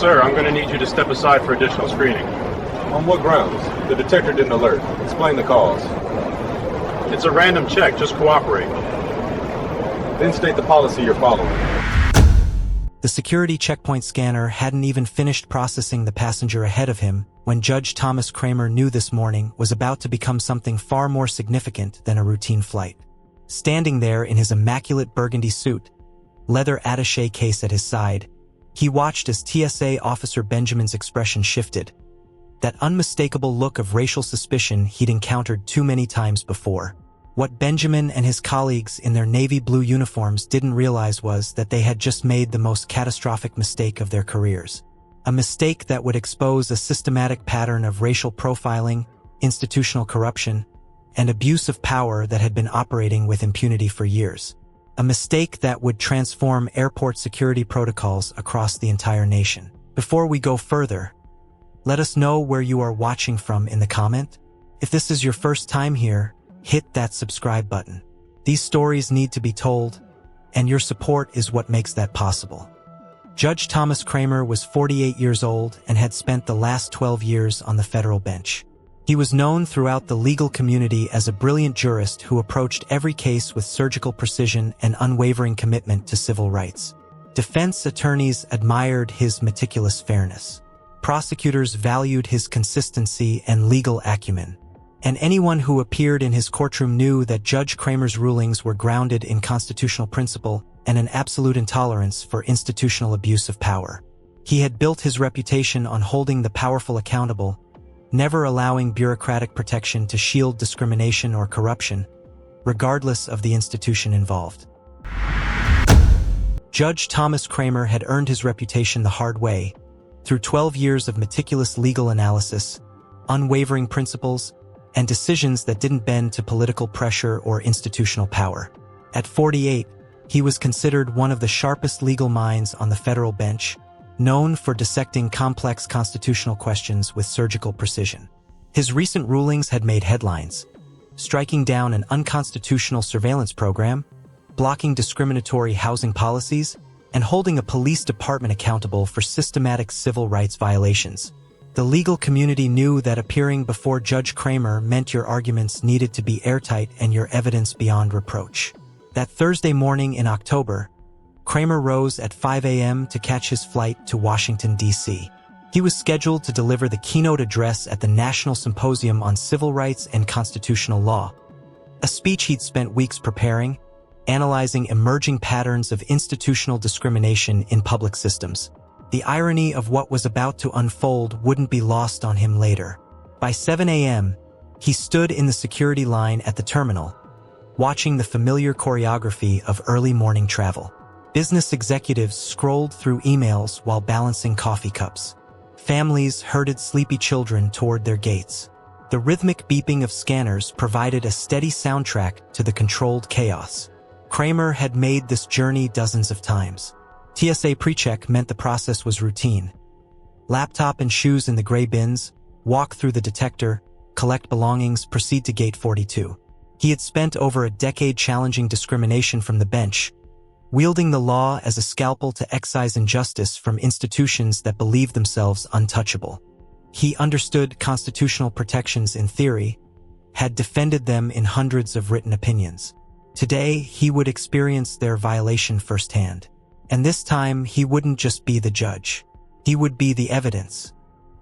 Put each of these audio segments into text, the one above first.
Sir, I'm going to need you to step aside for additional screening. On what grounds? The detector didn't alert. Explain the cause. It's a random check. Just cooperate. Then state the policy you're following. The security checkpoint scanner hadn't even finished processing the passenger ahead of him when Judge Thomas Kramer knew this morning was about to become something far more significant than a routine flight. Standing there in his immaculate burgundy suit, leather attaché case at his side, he watched as TSA Officer Benjamin's expression shifted. That unmistakable look of racial suspicion he'd encountered too many times before. What Benjamin and his colleagues in their navy blue uniforms didn't realize was that they had just made the most catastrophic mistake of their careers. A mistake that would expose a systematic pattern of racial profiling, institutional corruption, and abuse of power that had been operating with impunity for years. A mistake that would transform airport security protocols across the entire nation. Before we go further, let us know where you are watching from in the comment. If this is your first time here, hit that subscribe button. These stories need to be told, and your support is what makes that possible. Judge Thomas Kramer was 48 years old and had spent the last 12 years on the federal bench. He was known throughout the legal community as a brilliant jurist who approached every case with surgical precision and unwavering commitment to civil rights. Defense attorneys admired his meticulous fairness. Prosecutors valued his consistency and legal acumen. And anyone who appeared in his courtroom knew that Judge Kramer's rulings were grounded in constitutional principle and an absolute intolerance for institutional abuse of power. He had built his reputation on holding the powerful accountable, never allowing bureaucratic protection to shield discrimination or corruption, regardless of the institution involved. Judge Thomas Kramer had earned his reputation the hard way, through 12 years of meticulous legal analysis, unwavering principles, and decisions that didn't bend to political pressure or institutional power. At 48, he was considered one of the sharpest legal minds on the federal bench, known for dissecting complex constitutional questions with surgical precision. His recent rulings had made headlines, striking down an unconstitutional surveillance program, blocking discriminatory housing policies, and holding a police department accountable for systematic civil rights violations. The legal community knew that appearing before Judge Kramer meant your arguments needed to be airtight and your evidence beyond reproach. That Thursday morning in October, Kramer rose at 5 a.m. to catch his flight to Washington, D.C. He was scheduled to deliver the keynote address at the National Symposium on Civil Rights and Constitutional Law, a speech he'd spent weeks preparing, analyzing emerging patterns of institutional discrimination in public systems. The irony of what was about to unfold wouldn't be lost on him later. By 7 a.m., he stood in the security line at the terminal, watching the familiar choreography of early morning travel. Business executives scrolled through emails while balancing coffee cups. Families herded sleepy children toward their gates. The rhythmic beeping of scanners provided a steady soundtrack to the controlled chaos. Kramer had made this journey dozens of times. TSA pre-check meant the process was routine. Laptop and shoes in the gray bins, walk through the detector, collect belongings, proceed to gate 42. He had spent over a decade challenging discrimination from the bench, wielding the law as a scalpel to excise injustice from institutions that believed themselves untouchable. He understood constitutional protections in theory, had defended them in hundreds of written opinions. Today, he would experience their violation firsthand. And this time, he wouldn't just be the judge. He would be the evidence.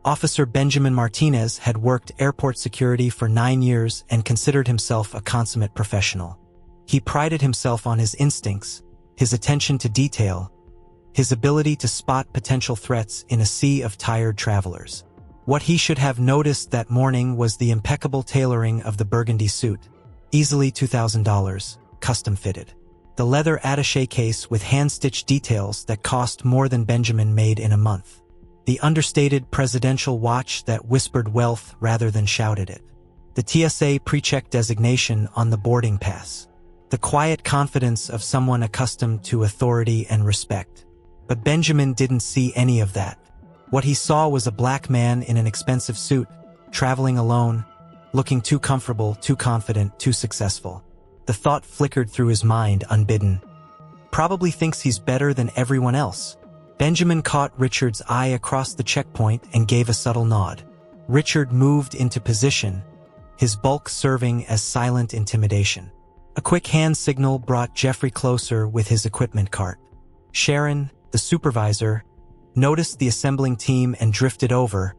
Officer Benjamin Martinez had worked airport security for 9 years and considered himself a consummate professional. He prided himself on his instincts, his attention to detail, his ability to spot potential threats in a sea of tired travelers. What he should have noticed that morning was the impeccable tailoring of the burgundy suit, easily $2,000, custom-fitted. The leather attaché case with hand-stitched details that cost more than Benjamin made in a month. The understated presidential watch that whispered wealth rather than shouted it. The TSA pre-check designation on the boarding pass. The quiet confidence of someone accustomed to authority and respect. But Benjamin didn't see any of that. What he saw was a black man in an expensive suit, traveling alone, looking too comfortable, too confident, too successful. The thought flickered through his mind unbidden. Probably thinks he's better than everyone else. Benjamin caught Richard's eye across the checkpoint and gave a subtle nod. Richard moved into position, his bulk serving as silent intimidation. A quick hand signal brought Jeffrey closer with his equipment cart. Sharon, the supervisor, noticed the assembling team and drifted over,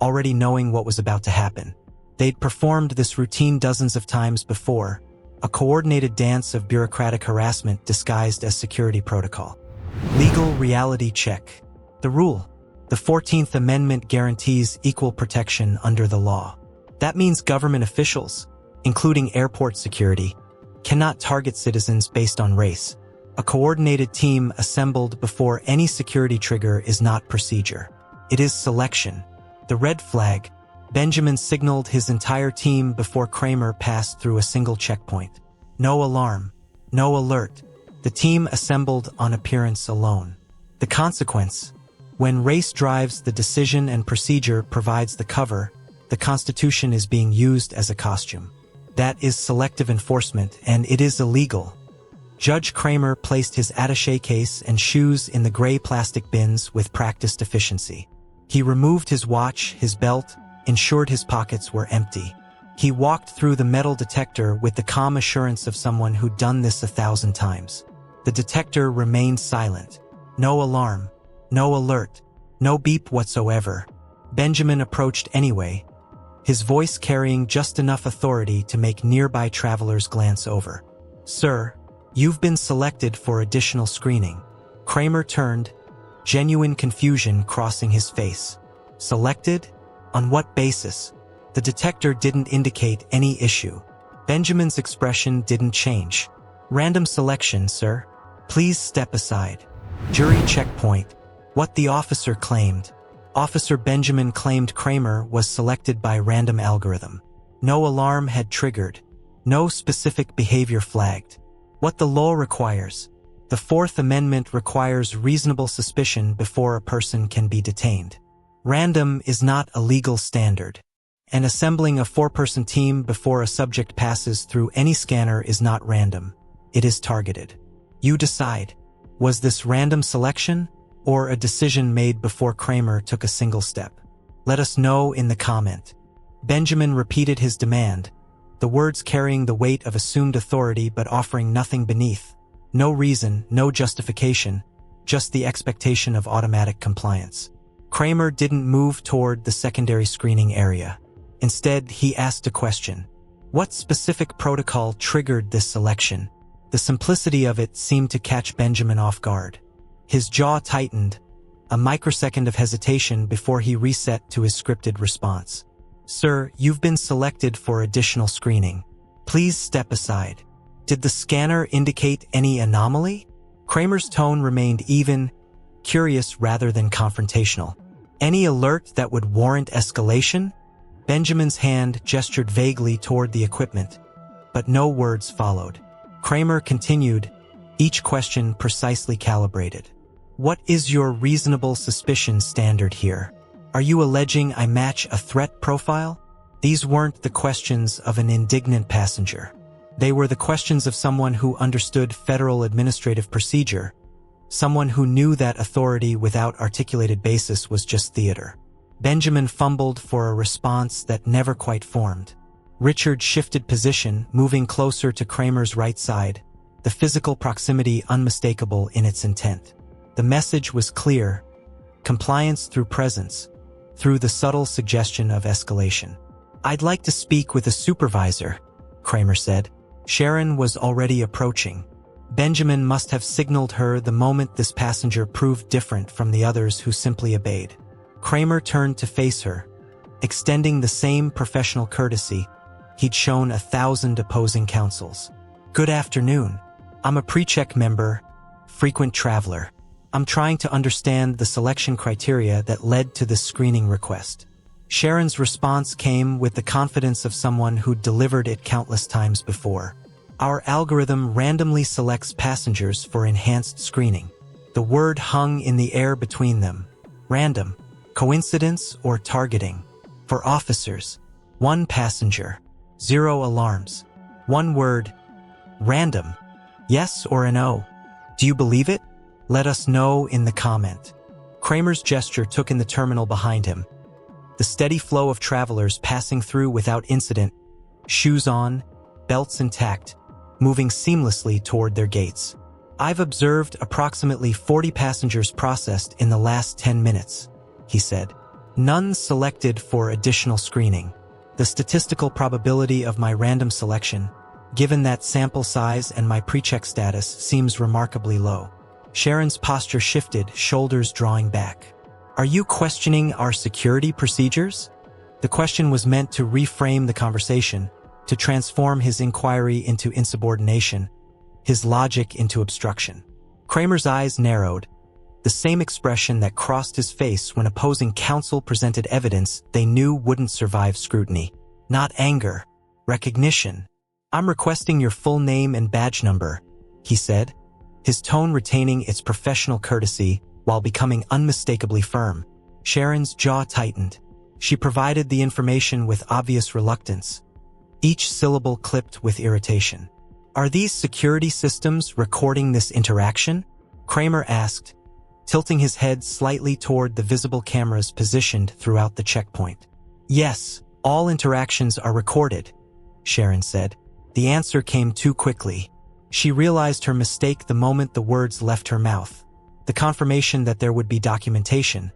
already knowing what was about to happen. They'd performed this routine dozens of times before, a coordinated dance of bureaucratic harassment disguised as security protocol. Legal reality check. The rule. The 14th Amendment guarantees equal protection under the law. That means government officials, including airport security, cannot target citizens based on race. A coordinated team assembled before any security trigger is not procedure. It is selection. The red flag. Benjamin signaled his entire team before Kramer passed through a single checkpoint. No alarm. No alert. The team assembled on appearance alone. The consequence. When race drives the decision and procedure provides the cover, the Constitution is being used as a costume. That is selective enforcement, and it is illegal. Judge Kramer placed his attaché case and shoes in the gray plastic bins with practiced efficiency. He removed his watch, his belt, ensured his pockets were empty. He walked through the metal detector with the calm assurance of someone who'd done this 1,000 times. The detector remained silent. No alarm. No alert. No beep whatsoever. Benjamin approached anyway, his voice carrying just enough authority to make nearby travelers glance over. "Sir, you've been selected for additional screening." Kramer turned, genuine confusion crossing his face. Selected? On what basis? The detector didn't indicate any issue. Benjamin's expression didn't change. "Random selection, sir. Please step aside." Jury checkpoint. What the officer claimed. Officer Benjamin claimed Kramer was selected by random algorithm. No alarm had triggered. No specific behavior flagged. What the law requires. The 4th Amendment requires reasonable suspicion before a person can be detained. Random is not a legal standard. And assembling a 4-person team before a subject passes through any scanner is not random. It is targeted. You decide. Was this random selection, or a decision made before Kramer took a single step? Let us know in the comment. Benjamin repeated his demand, the words carrying the weight of assumed authority but offering nothing beneath. No reason, no justification, just the expectation of automatic compliance. Kramer didn't move toward the secondary screening area. Instead, he asked a question. What specific protocol triggered this selection? The simplicity of it seemed to catch Benjamin off guard. His jaw tightened, a microsecond of hesitation before he reset to his scripted response. "Sir, you've been selected for additional screening. Please step aside." Did the scanner indicate any anomaly? Kramer's tone remained even, curious rather than confrontational. Any alert that would warrant escalation? Benjamin's hand gestured vaguely toward the equipment, but no words followed. Kramer continued, each question precisely calibrated. "What is your reasonable suspicion standard here? Are you alleging I match a threat profile?" These weren't the questions of an indignant passenger. They were the questions of someone who understood federal administrative procedure, someone who knew that authority without articulated basis was just theater. Benjamin fumbled for a response that never quite formed. Richard shifted position, moving closer to Kramer's right side, the physical proximity unmistakable in its intent. The message was clear: compliance through presence, through the subtle suggestion of escalation. "I'd like to speak with a supervisor," Kramer said. Sharon was already approaching. Benjamin must have signaled her the moment this passenger proved different from the others who simply obeyed. Kramer turned to face her, extending the same professional courtesy he'd shown 1,000 opposing counsels. "Good afternoon. I'm a pre-check member, frequent traveler. I'm trying to understand the selection criteria that led to this screening request." Sharon's response came with the confidence of someone who'd delivered it countless times before. "Our algorithm randomly selects passengers for enhanced screening." The word hung in the air between them. Random. Coincidence or targeting? For officers, 1 passenger, 0 alarms. 1 word. Random. Yes or a no? Do you believe it? Let us know in the comment. Kramer's gesture took in the terminal behind him. The steady flow of travelers passing through without incident, shoes on, belts intact, moving seamlessly toward their gates. I've observed approximately 40 passengers processed in the last 10 minutes, he said. None selected for additional screening. The statistical probability of my random selection, given that sample size and my pre-check status, seems remarkably low. Sharon's posture shifted, shoulders drawing back. Are you questioning our security procedures? The question was meant to reframe the conversation, to transform his inquiry into insubordination, his logic into obstruction. Kramer's eyes narrowed, the same expression that crossed his face when opposing counsel presented evidence they knew wouldn't survive scrutiny. Not anger, recognition. I'm requesting your full name and badge number, he said, his tone retaining its professional courtesy while becoming unmistakably firm. Sharon's jaw tightened. She provided the information with obvious reluctance, each syllable clipped with irritation. Are these security systems recording this interaction? Kramer asked, tilting his head slightly toward the visible cameras positioned throughout the checkpoint. Yes, all interactions are recorded, Sharon said. The answer came too quickly. She realized her mistake the moment the words left her mouth. The confirmation that there would be documentation,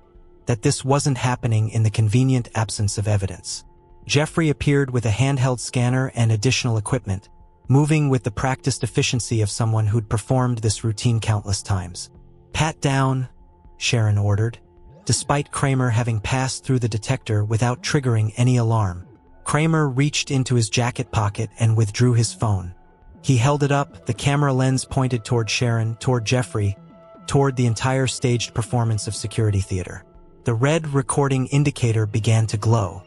that this wasn't happening in the convenient absence of evidence. Jeffrey appeared with a handheld scanner and additional equipment, moving with the practiced efficiency of someone who'd performed this routine countless times. Pat down, Sharon ordered, despite Kramer having passed through the detector without triggering any alarm. Kramer reached into his jacket pocket and withdrew his phone. He held it up, the camera lens pointed toward Sharon, toward Jeffrey, toward the entire staged performance of security theater. The red recording indicator began to glow.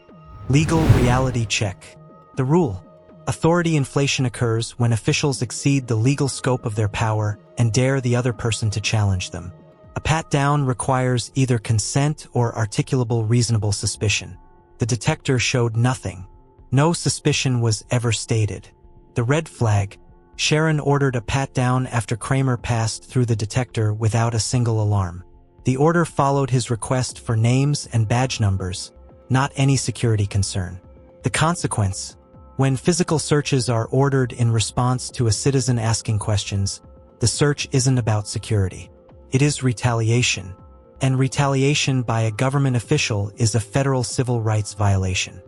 Legal reality check. The rule. Authority inflation occurs when officials exceed the legal scope of their power and dare the other person to challenge them. A pat-down requires either consent or articulable reasonable suspicion. The detector showed nothing. No suspicion was ever stated. The red flag. Sharon ordered a pat-down after Kramer passed through the detector without a single alarm. The order followed his request for names and badge numbers, not any security concern. The consequence. When physical searches are ordered in response to a citizen asking questions, the search isn't about security. It is retaliation. And retaliation by a government official is a federal civil rights violation.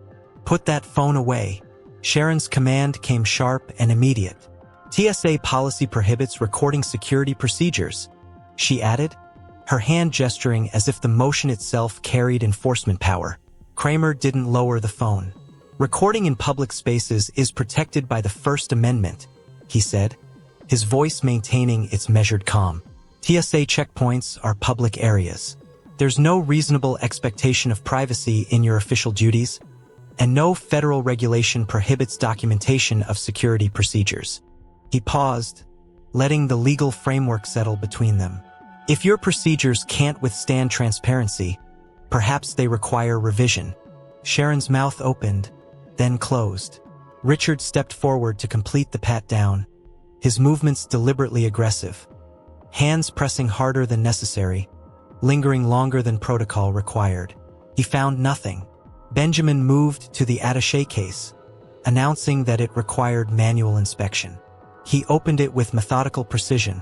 Put that phone away. Sharon's command came sharp and immediate. TSA policy prohibits recording security procedures, she added, her hand gesturing as if the motion itself carried enforcement power. Kramer didn't lower the phone. Recording in public spaces is protected by the First Amendment, he said, his voice maintaining its measured calm. TSA checkpoints are public areas. There's no reasonable expectation of privacy in your official duties, and no federal regulation prohibits documentation of security procedures. He paused, letting the legal framework settle between them. If your procedures can't withstand transparency, perhaps they require revision. Sharon's mouth opened, then closed. Richard stepped forward to complete the pat-down, his movements deliberately aggressive, hands pressing harder than necessary, lingering longer than protocol required. He found nothing. Benjamin moved to the attaché case, announcing that it required manual inspection. He opened it with methodical precision,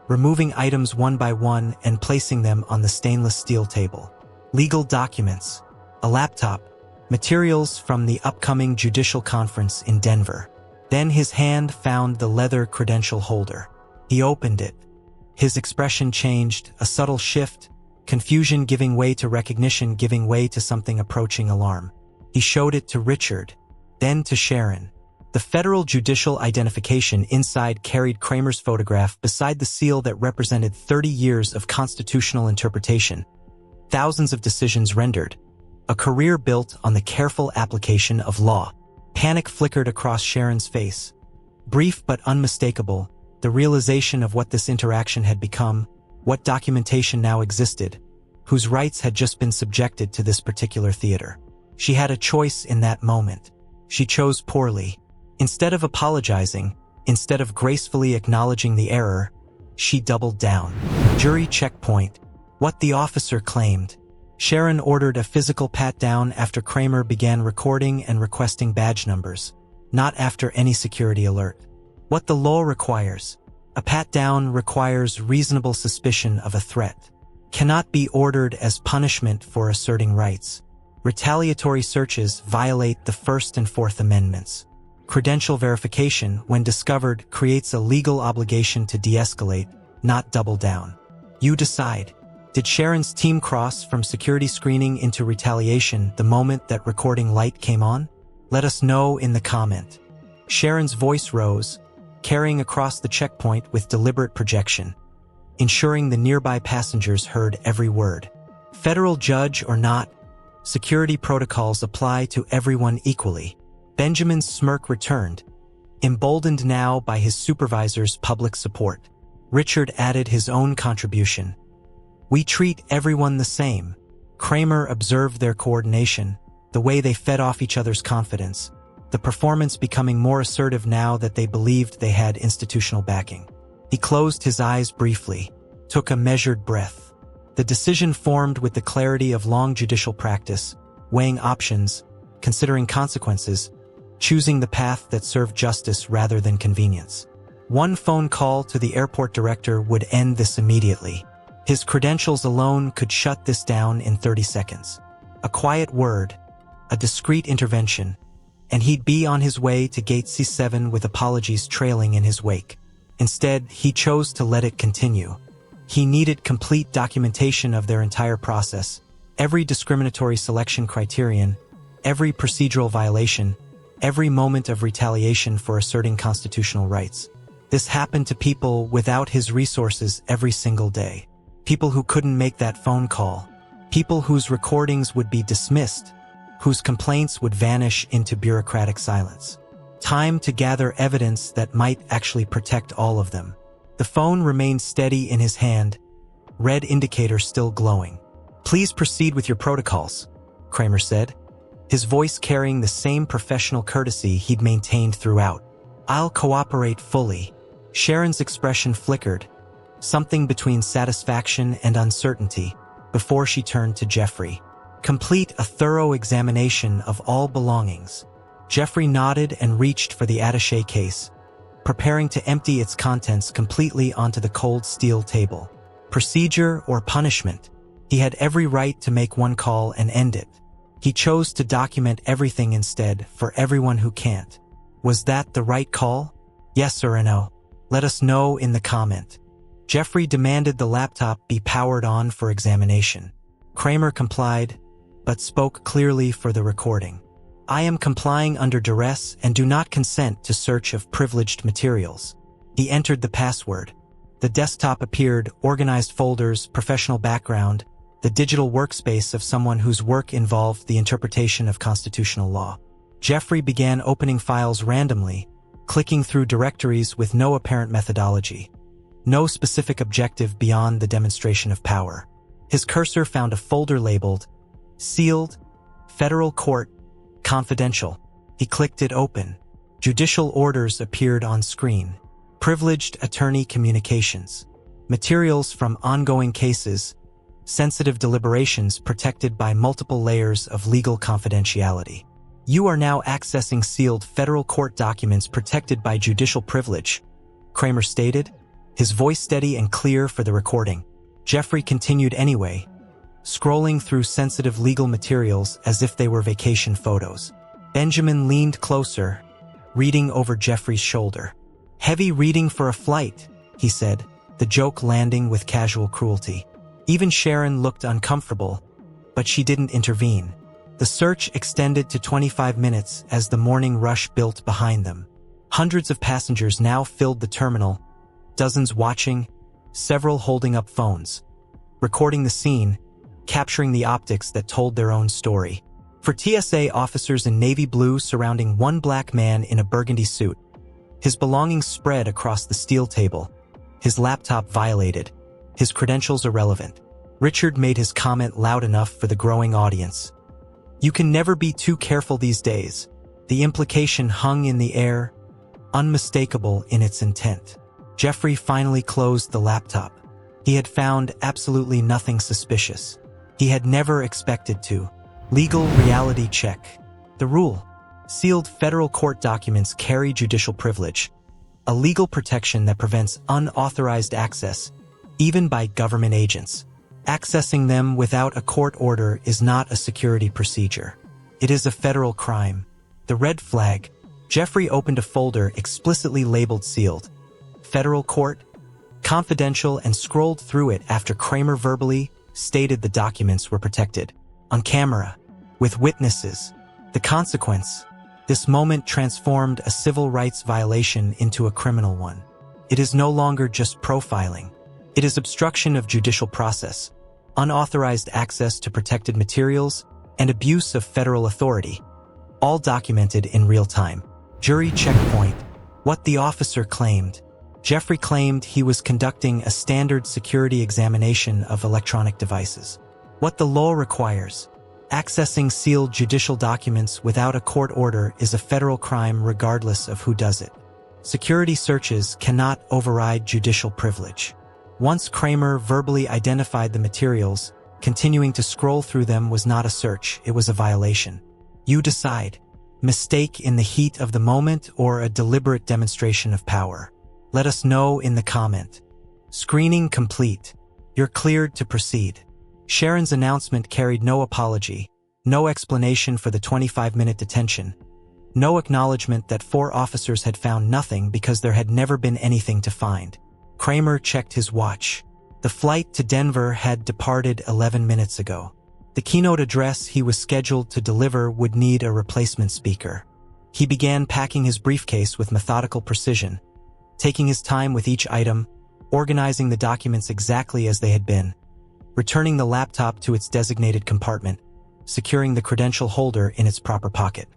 removing items one by one and placing them on the stainless steel table. Legal documents, a laptop, materials from the upcoming judicial conference in Denver. Then his hand found the leather credential holder. He opened it. His expression changed, a subtle shift, confusion giving way to recognition, giving way to something approaching alarm. He showed it to Richard, then to Sharon. The federal judicial identification inside carried Kramer's photograph beside the seal that represented 30 years of constitutional interpretation, thousands of decisions rendered, a career built on the careful application of law. Panic flickered across Sharon's face. Brief but unmistakable, the realization of what this interaction had become, what documentation now existed, whose rights had just been subjected to this particular theater. She had a choice in that moment. She chose poorly. Instead of apologizing, instead of gracefully acknowledging the error, she doubled down. Jury checkpoint. What the officer claimed. Sharon ordered a physical pat-down after Kramer began recording and requesting badge numbers, not after any security alert. What the law requires. A pat-down requires reasonable suspicion of a threat. Cannot be ordered as punishment for asserting rights. Retaliatory searches violate the First and Fourth Amendments. Credential verification, when discovered, creates a legal obligation to de-escalate, not double down. You decide. Did Sharon's team cross from security screening into retaliation the moment that recording light came on? Let us know in the comment. Sharon's voice rose, carrying across the checkpoint with deliberate projection, ensuring the nearby passengers heard every word. Federal judge or not, security protocols apply to everyone equally. Benjamin's smirk returned, emboldened now by his supervisor's public support. Richard added his own contribution. We treat everyone the same. Kramer observed their coordination, the way they fed off each other's confidence, the performance becoming more assertive now that they believed they had institutional backing. He closed his eyes briefly, took a measured breath. The decision formed with the clarity of long judicial practice, weighing options, considering consequences, choosing the path that served justice rather than convenience. One phone call to the airport director would end this immediately. His credentials alone could shut this down in 30 seconds. A quiet word, a discreet intervention, and he'd be on his way to Gate C7 with apologies trailing in his wake. Instead, he chose to let it continue. He needed complete documentation of their entire process, every discriminatory selection criterion, every procedural violation, every moment of retaliation for asserting constitutional rights. This happened to people without his resources every single day. People who couldn't make that phone call. People whose recordings would be dismissed, whose complaints would vanish into bureaucratic silence. Time to gather evidence that might actually protect all of them. The phone remained steady in his hand, red indicator still glowing. Please proceed with your protocols, Kramer said, his voice carrying the same professional courtesy he'd maintained throughout. I'll cooperate fully. Sharon's expression flickered, something between satisfaction and uncertainty, before she turned to Jeffrey. Complete a thorough examination of all belongings. Jeffrey nodded and reached for the attaché case, preparing to empty its contents completely onto the cold steel table. Procedure or punishment? He had every right to make one call and end it. He chose to document everything instead for everyone who can't. Was that the right call? Yes or a no? Let us know in the comment. Jeffrey demanded the laptop be powered on for examination. Kramer complied, but spoke clearly for the recording. I am complying under duress and do not consent to search of privileged materials. He entered the password. The desktop appeared, organized folders, professional background, the digital workspace of someone whose work involved the interpretation of constitutional law. Jeffrey began opening files randomly, clicking through directories with no apparent methodology. No specific objective beyond the demonstration of power. His cursor found a folder labeled, Sealed, Federal Court, Confidential. He clicked it open. Judicial orders appeared on screen. Privileged attorney communications. Materials from ongoing cases. Sensitive deliberations protected by multiple layers of legal confidentiality. You are now accessing sealed federal court documents protected by judicial privilege, Kramer stated, his voice steady and clear for the recording. Jeffrey continued anyway, scrolling through sensitive legal materials as if they were vacation photos. Benjamin leaned closer, reading over Jeffrey's shoulder. Heavy reading for a flight, he said, the joke landing with casual cruelty. Even Sharon looked uncomfortable, but she didn't intervene. The search extended to 25 minutes as the morning rush built behind them. Hundreds of passengers now filled the terminal, dozens watching, several holding up phones, recording the scene, capturing the optics that told their own story. For TSA officers in navy blue surrounding one black man in a burgundy suit, his belongings spread across the steel table, his laptop violated, his credentials irrelevant. Richard made his comment loud enough for the growing audience. You can never be too careful these days. The implication hung in the air, unmistakable in its intent. Jeffrey finally closed the laptop. He had found absolutely nothing suspicious. He had never expected to. Legal reality check. The rule. Sealed federal court documents carry judicial privilege, a legal protection that prevents unauthorized access, even by government agents. Accessing them without a court order is not a security procedure. It is a federal crime. The red flag. Jeffrey opened a folder explicitly labeled sealed. Federal court, confidential, and scrolled through it after Kramer verbally stated the documents were protected. On camera, with witnesses. The consequence. This moment transformed a civil rights violation into a criminal one. It is no longer just profiling. It is obstruction of judicial process, unauthorized access to protected materials, and abuse of federal authority, all documented in real time. Jury checkpoint. What the officer claimed. Jeffrey claimed he was conducting a standard security examination of electronic devices. What the law requires. Accessing sealed judicial documents without a court order is a federal crime regardless of who does it. Security searches cannot override judicial privilege. Once Kramer verbally identified the materials, continuing to scroll through them was not a search, it was a violation. You decide. Mistake in the heat of the moment or a deliberate demonstration of power. Let us know in the comment. Screening complete. You're cleared to proceed. Sharon's announcement carried no apology, no explanation for the 25-minute detention, no acknowledgement that 4 officers had found nothing because there had never been anything to find. Kramer checked his watch. The flight to Denver had departed 11 minutes ago. The keynote address he was scheduled to deliver would need a replacement speaker. He began packing his briefcase with methodical precision, taking his time with each item, organizing the documents exactly as they had been, returning the laptop to its designated compartment, securing the credential holder in its proper pocket.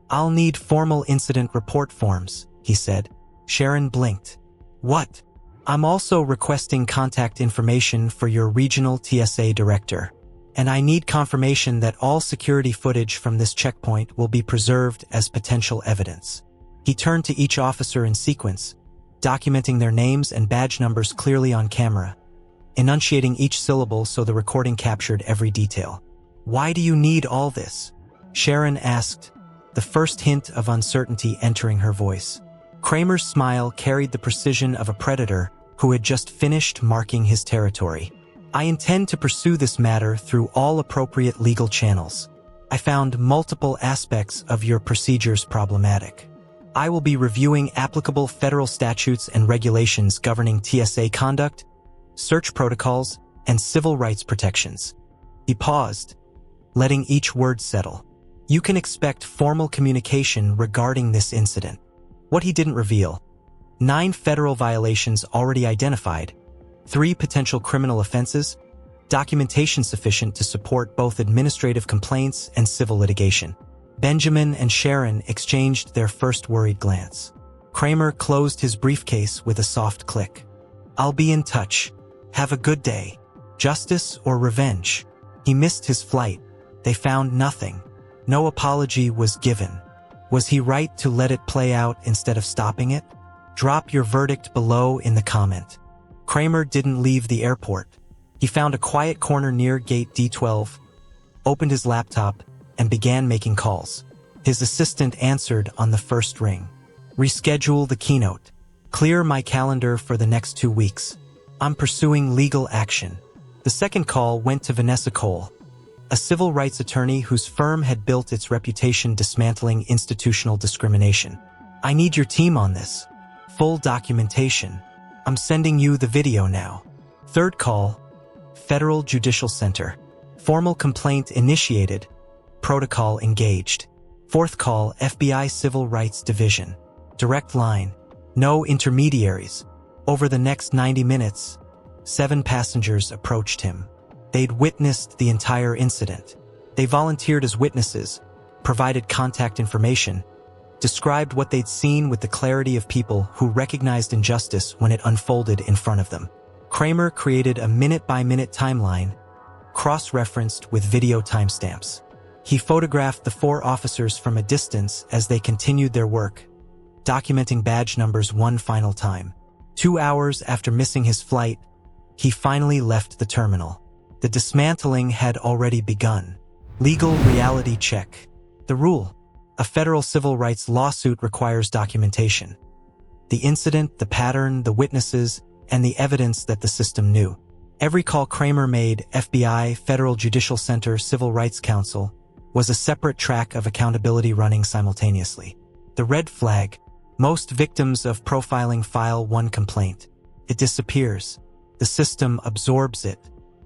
"I'll need formal incident report forms," he said. Sharon blinked. "What?" "I'm also requesting contact information for your regional TSA director. And I need confirmation that all security footage from this checkpoint will be preserved as potential evidence." He turned to each officer in sequence, documenting their names and badge numbers clearly on camera, enunciating each syllable so the recording captured every detail. "Why do you need all this?" Sharon asked, the first hint of uncertainty entering her voice. Kramer's smile carried the precision of a predator who had just finished marking his territory. "I intend to pursue this matter through all appropriate legal channels. I found multiple aspects of your procedures problematic. I will be reviewing applicable federal statutes and regulations governing TSA conduct, search protocols, and civil rights protections." He paused, letting each word settle. "You can expect formal communication regarding this incident." What he didn't reveal. 9 federal violations already identified, 3 potential criminal offenses, documentation sufficient to support both administrative complaints and civil litigation. Benjamin and Sharon exchanged their first worried glance. Kramer closed his briefcase with a soft click. "I'll be in touch. Have a good day. Justice or revenge?" He missed his flight. They found nothing. No apology was given. Was he right to let it play out instead of stopping it? Drop your verdict below in the comment. Kramer didn't leave the airport. He found a quiet corner near gate D12, opened his laptop, and began making calls. His assistant answered on the first ring. "Reschedule the keynote. Clear my calendar for the next 2 weeks. I'm pursuing legal action." The second call went to Vanessa Cole, a civil rights attorney whose firm had built its reputation dismantling institutional discrimination. "I need your team on this. Full documentation. I'm sending you the video now." Third call, Federal Judicial Center. Formal complaint initiated. Protocol engaged. Fourth call, FBI Civil Rights Division. Direct line. No intermediaries. Over the next 90 minutes, 7 passengers approached him. They'd witnessed the entire incident. They volunteered as witnesses, provided contact information, described what they'd seen with the clarity of people who recognized injustice when it unfolded in front of them. Kramer created a minute-by-minute timeline, cross-referenced with video timestamps. He photographed the 4 officers from a distance as they continued their work, documenting badge numbers one final time. 2 hours after missing his flight, He finally left the terminal. The dismantling had already begun. Legal reality check. The rule. A federal civil rights lawsuit requires documentation. The incident, the pattern, the witnesses, and the evidence that the system knew. Every call Kramer made, FBI, Federal Judicial Center, Civil Rights Council, was a separate track of accountability running simultaneously. The red flag. Most victims of profiling file one complaint. It disappears. The system absorbs it.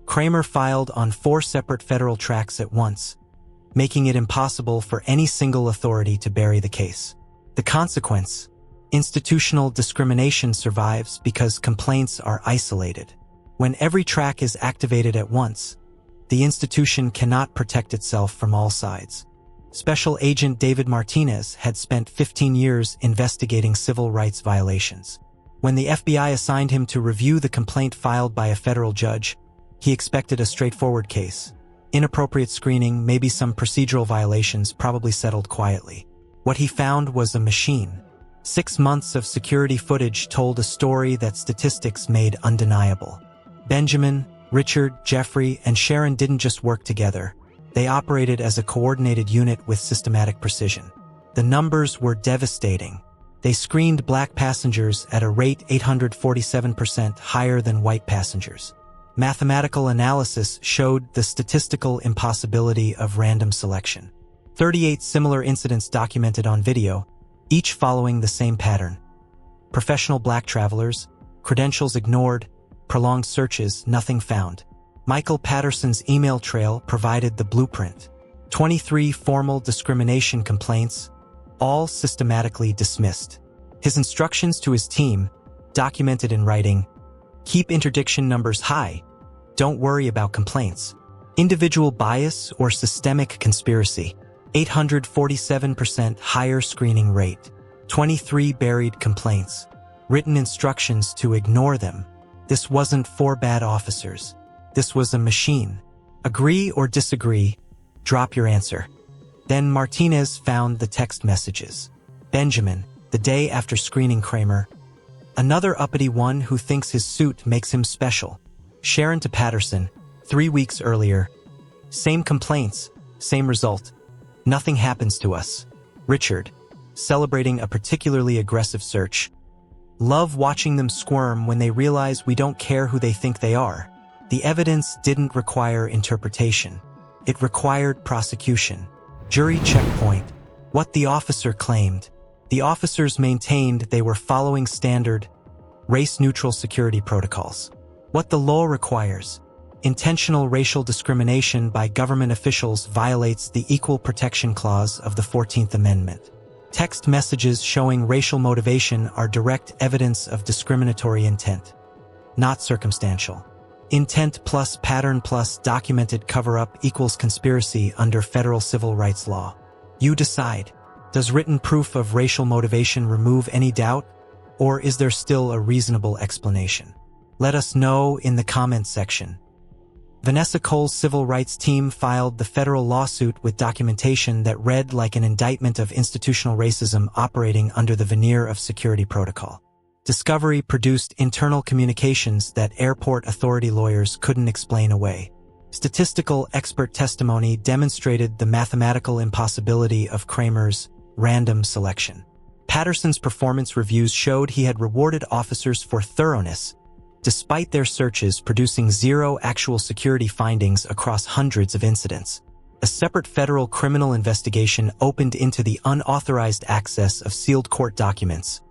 Kramer filed on 4 separate federal tracks at once, making it impossible for any single authority to bury the case. The consequence: institutional discrimination survives because complaints are isolated. When every track is activated at once, the institution cannot protect itself from all sides. Special Agent David Martinez had spent 15 years investigating civil rights violations. When the FBI assigned him to review the complaint filed by a federal judge, he expected a straightforward case. Inappropriate screening, maybe some procedural violations, probably settled quietly. What he found was a machine. 6 months of security footage told a story that statistics made undeniable. Benjamin, Richard, Jeffrey, and Sharon didn't just work together. They operated as a coordinated unit with systematic precision. The numbers were devastating. They screened black passengers at a rate 847% higher than white passengers. Mathematical analysis showed the statistical impossibility of random selection. 38 similar incidents documented on video, each following the same pattern. Professional black travelers, credentials ignored, prolonged searches, nothing found. Michael Patterson's email trail provided the blueprint. 23 formal discrimination complaints, all systematically dismissed. His instructions to his team, documented in writing: keep interdiction numbers high. Don't worry about complaints. Individual bias or systemic conspiracy. 847% higher screening rate. 23 buried complaints. Written instructions to ignore them. This wasn't for bad officers. This was a machine. Agree or disagree, drop your answer. Then Martinez found the text messages. Benjamin, the day after screening Kramer. Another uppity one who thinks his suit makes him special. Sharon to Patterson, 3 weeks earlier. Same complaints, same result. Nothing happens to us. Richard, celebrating a particularly aggressive search. Love watching them squirm when they realize we don't care who they think they are. The evidence didn't require interpretation. It required prosecution. Jury checkpoint. What the officer claimed. The officers maintained they were following standard, race-neutral security protocols. What the law requires. Intentional racial discrimination by government officials violates the Equal Protection Clause of the 14th Amendment. Text messages showing racial motivation are direct evidence of discriminatory intent, not circumstantial. Intent plus pattern plus documented cover-up equals conspiracy under federal civil rights law. You decide. Does written proof of racial motivation remove any doubt, or is there still a reasonable explanation? Let us know in the comments section. Vanessa Cole's civil rights team filed the federal lawsuit with documentation that read like an indictment of institutional racism operating under the veneer of security protocol. Discovery produced internal communications that airport authority lawyers couldn't explain away. Statistical expert testimony demonstrated the mathematical impossibility of Kramer's random selection. Patterson's performance reviews showed he had rewarded officers for thoroughness, despite their searches producing 0 actual security findings across hundreds of incidents. A separate federal criminal investigation opened into the unauthorized access of sealed court documents,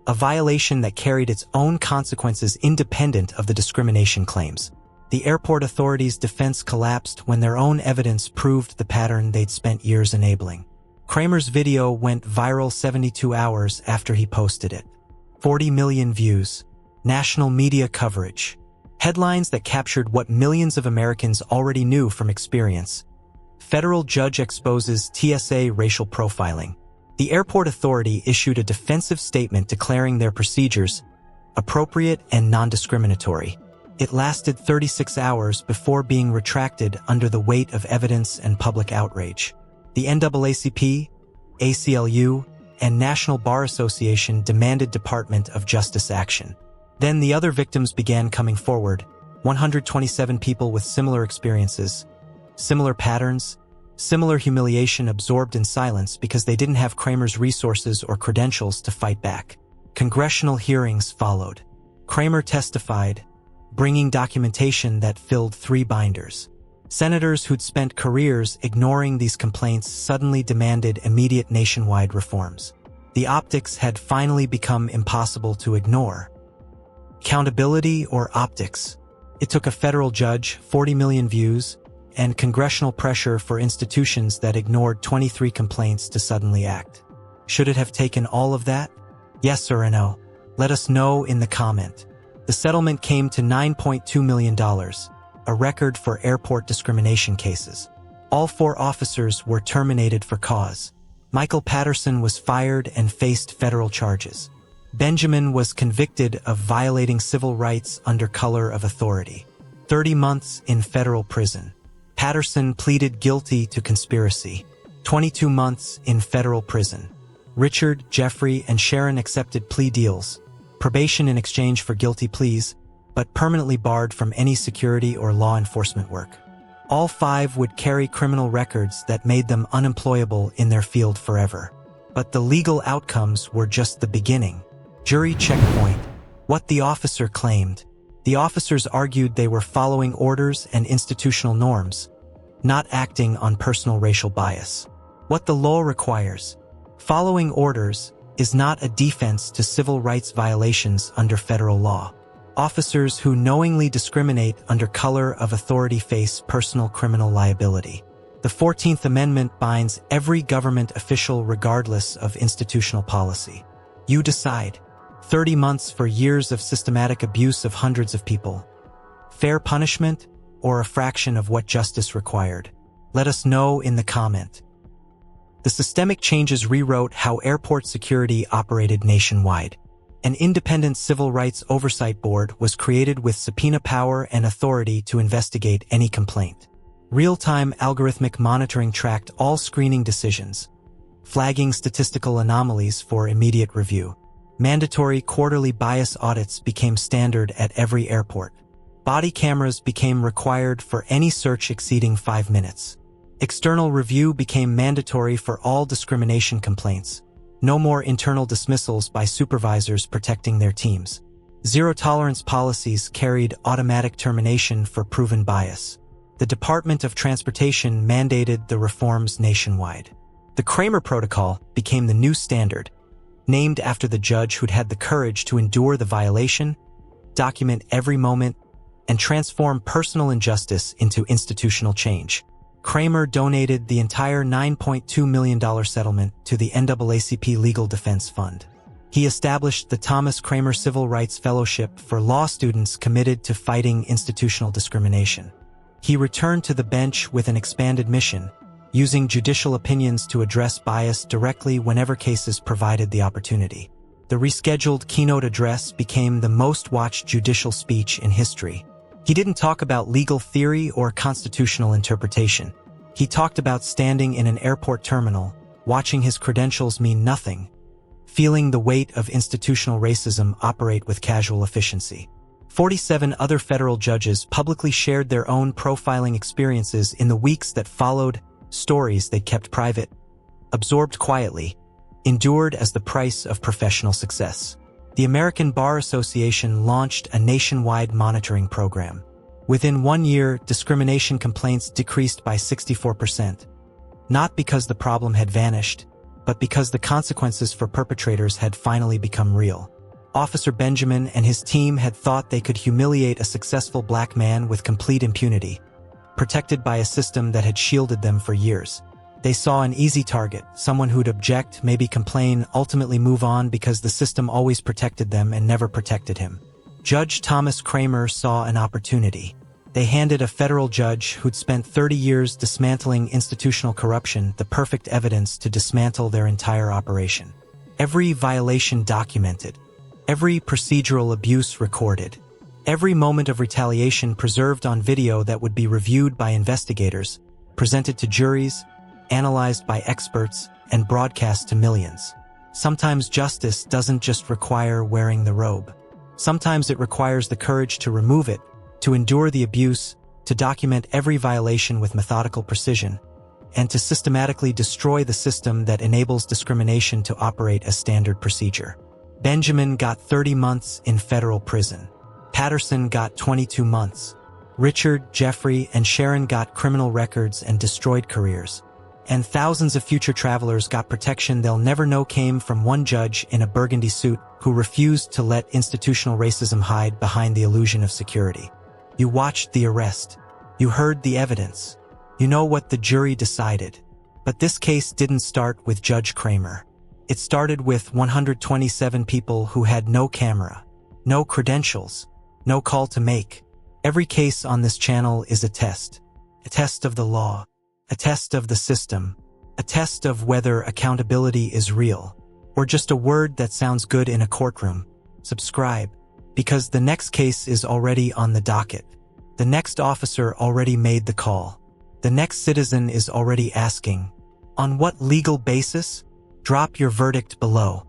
a violation that carried its own consequences independent of the discrimination claims. The airport authorities' defense collapsed when their own evidence proved the pattern they'd spent years enabling. Kramer's video went viral 72 hours after he posted it. 40 million views. National media coverage. Headlines that captured what millions of Americans already knew from experience. Federal judge exposes TSA racial profiling. The airport authority issued a defensive statement declaring their procedures appropriate and non-discriminatory. It lasted 36 hours before being retracted under the weight of evidence and public outrage. The NAACP, ACLU, and National Bar Association demanded Department of Justice action. Then the other victims began coming forward, 127 people with similar experiences, similar patterns, similar humiliation absorbed in silence because they didn't have Kramer's resources or credentials to fight back. Congressional hearings followed. Kramer testified, bringing documentation that filled 3 binders. Senators who'd spent careers ignoring these complaints suddenly demanded immediate nationwide reforms. The optics had finally become impossible to ignore. Accountability or optics? It took a federal judge, 40 million views, and congressional pressure for institutions that ignored 23 complaints to suddenly act. Should it have taken all of that? Yes or no? Let us know in the comment. The settlement came to $9.2 million, a record for airport discrimination cases. All 4 officers were terminated for cause. Michael Patterson was fired and faced federal charges. Benjamin was convicted of violating civil rights under color of authority. 30 months in federal prison. Patterson pleaded guilty to conspiracy. 22 months in federal prison. Richard, Jeffrey, and Sharon accepted plea deals, probation in exchange for guilty pleas, but permanently barred from any security or law enforcement work. All 5 would carry criminal records that made them unemployable in their field forever. But the legal outcomes were just the beginning. Jury checkpoint. What the officer claimed. The officers argued they were following orders and institutional norms, not acting on personal racial bias. What the law requires. Following orders is not a defense to civil rights violations under federal law. Officers who knowingly discriminate under color of authority face personal criminal liability. The 14th Amendment binds every government official regardless of institutional policy. You decide. 30 months for years of systematic abuse of hundreds of people. Fair punishment or a fraction of what justice required? Let us know in the comment. The systemic changes rewrote how airport security operated nationwide. An independent civil rights oversight board was created with subpoena power and authority to investigate any complaint. Real-time algorithmic monitoring tracked all screening decisions, flagging statistical anomalies for immediate review. Mandatory quarterly bias audits became standard at every airport. Body cameras became required for any search exceeding 5 minutes. External review became mandatory for all discrimination complaints. No more internal dismissals by supervisors protecting their teams. Zero-tolerance policies carried automatic termination for proven bias. The Department of Transportation mandated the reforms nationwide. The Kramer Protocol became the new standard, named after the judge who'd had the courage to endure the violation, document every moment, and transform personal injustice into institutional change. Kramer donated the entire $9.2 million settlement to the NAACP Legal Defense Fund. He established the Thomas Kramer Civil Rights Fellowship for law students committed to fighting institutional discrimination. He returned to the bench with an expanded mission, using judicial opinions to address bias directly whenever cases provided the opportunity. The rescheduled keynote address became the most-watched judicial speech in history. He didn't talk about legal theory or constitutional interpretation. He talked about standing in an airport terminal, watching his credentials mean nothing, feeling the weight of institutional racism operate with casual efficiency. 47 other federal judges publicly shared their own profiling experiences in the weeks that followed, stories they kept private, absorbed quietly, endured as the price of professional success. The American Bar Association launched a nationwide monitoring program. Within 1 year, discrimination complaints decreased by 64%. Not because the problem had vanished, but because the consequences for perpetrators had finally become real. Officer Benjamin and his team had thought they could humiliate a successful black man with complete impunity, protected by a system that had shielded them for years. They saw an easy target, someone who'd object, maybe complain, ultimately move on because the system always protected them and never protected him. Judge Thomas Kramer saw an opportunity. They handed a federal judge who'd spent 30 years dismantling institutional corruption the perfect evidence to dismantle their entire operation. Every violation documented, every procedural abuse recorded, every moment of retaliation preserved on video that would be reviewed by investigators, presented to juries, analyzed by experts, and broadcast to millions. Sometimes justice doesn't just require wearing the robe. Sometimes it requires the courage to remove it, to endure the abuse, to document every violation with methodical precision, and to systematically destroy the system that enables discrimination to operate as standard procedure. Benjamin got 30 months in federal prison. Patterson got 22 months. Richard, Jeffrey, and Sharon got criminal records and destroyed careers. And thousands of future travelers got protection they'll never know came from one judge in a burgundy suit who refused to let institutional racism hide behind the illusion of security. You watched the arrest. You heard the evidence. You know what the jury decided. But this case didn't start with Judge Kramer. It started with 127 people who had no camera, no credentials, no call to make. Every case on this channel is a test of the law, a test of the system, a test of whether accountability is real, or just a word that sounds good in a courtroom. Subscribe, because the next case is already on the docket. The next officer already made the call. The next citizen is already asking, on what legal basis? Drop your verdict below.